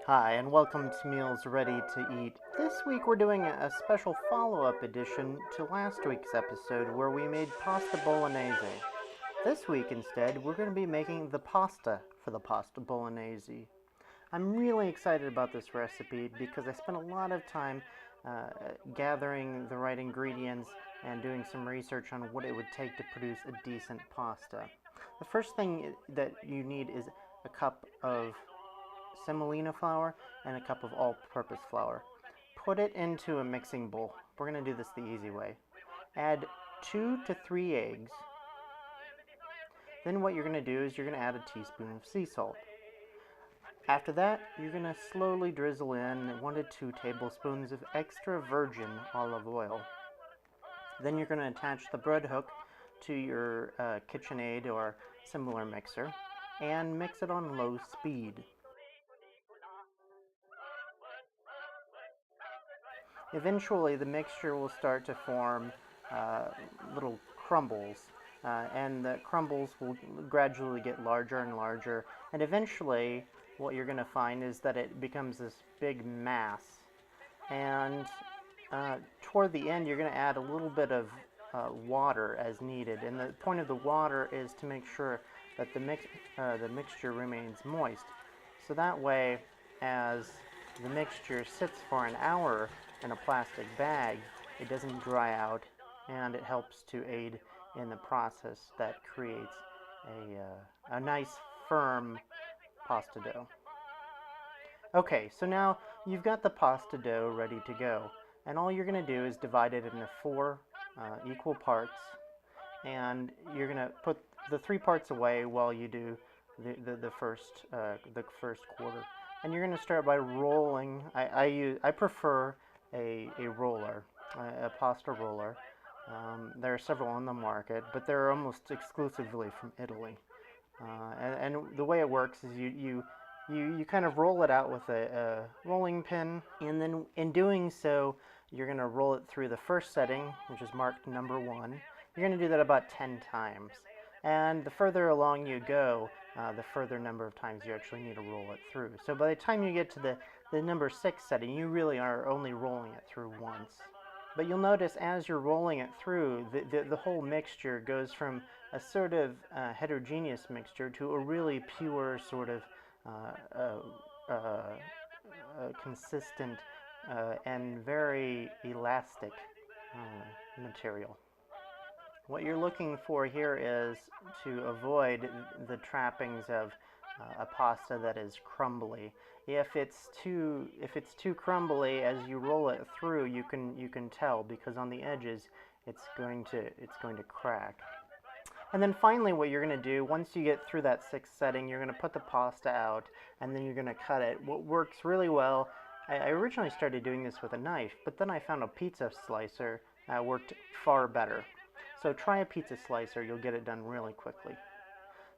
Hi, and welcome to Meals Ready to Eat. This week we're doing a special follow up edition to last week's episode where we made pasta bolognese. This week, instead, we're going to be making the pasta for the pasta bolognese. I'm really excited about this recipe because I spent a lot of time gathering the right ingredients and doing some research on what it would take to produce a decent pasta. The first thing that you need is a cup of semolina flour and a cup of all-purpose flour. Put it into a mixing bowl. We're going to do this the easy way. Add 2 to 3 eggs. Then what you're going to do is you're going to add a teaspoon of sea salt. After that, you're going to slowly drizzle in 1 to 2 tablespoons of extra virgin olive oil. Then you're going to attach the bread hook to your KitchenAid or similar mixer and mix it on low speed. Eventually, the mixture will start to form little crumbles, and the crumbles will gradually get larger and larger. And eventually, what you're going to find is that it becomes this big mass. And toward the end, you're going to add a little bit of water as needed. And the point of the water is to make sure that the mixture remains moist. So that way, as the mixture sits for an hour in a plastic bag, it doesn't dry out, and it helps to aid in the process that creates a nice firm pasta dough. Okay, so now you've got the pasta dough ready to go, and all you're going to do is divide it into 4 equal parts, and you're going to put the 3 parts away while you do the first quarter. And you're going to start by rolling. I prefer a roller, a pasta roller. There are several on the market, but they're almost exclusively from Italy. And the way it works is you kind of roll it out with a rolling pin, and then in doing so, you're going to roll it through the first setting, which is marked number 1. You're going to do that about 10 times. And the further along you go, the further number of times you actually need to roll it through. So by the time you get to the number 6 setting, you really are only rolling it through once. But you'll notice as you're rolling it through, the whole mixture goes from a sort of heterogeneous mixture to a really pure sort of uh, uh, uh, consistent and very elastic material. What you're looking for here is to avoid the trappings of a pasta that is crumbly. If it's too crumbly as you roll it through, you can tell because on the edges it's going to crack. And then finally what you're going to do, once you get through that 6th setting, you're going to put the pasta out and then you're going to cut it. What works really well, I originally started doing this with a knife, but then I found a pizza slicer worked far better. So try a pizza slicer, you'll get it done really quickly.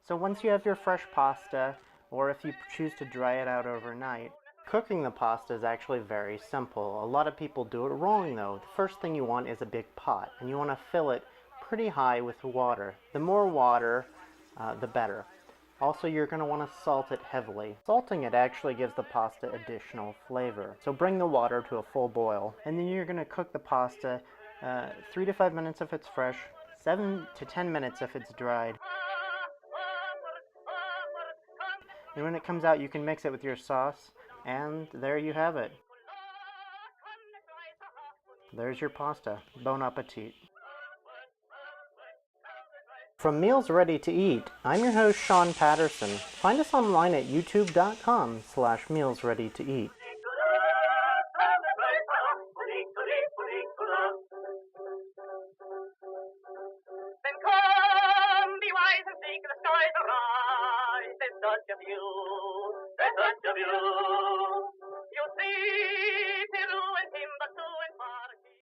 So once you have your fresh pasta, or if you choose to dry it out overnight, cooking the pasta is actually very simple. A lot of people do it wrong though. The first thing you want is a big pot, and you want to fill it pretty high with water. The more water, the better. Also, you're going to want to salt it heavily. Salting it actually gives the pasta additional flavor. So bring the water to a full boil, and then you're going to cook the pasta 3 to 5 minutes if it's fresh, 7 to 10 minutes if it's dried. And when it comes out, you can mix it with your sauce, and there you have it. There's your pasta. Bon appetit. From Meals Ready to Eat, I'm your host Sean Patterson. Find us online at youtube.com/mealsreadytoeat. Then come, be wise and seek the skies arise. There's such a view, there's such a view.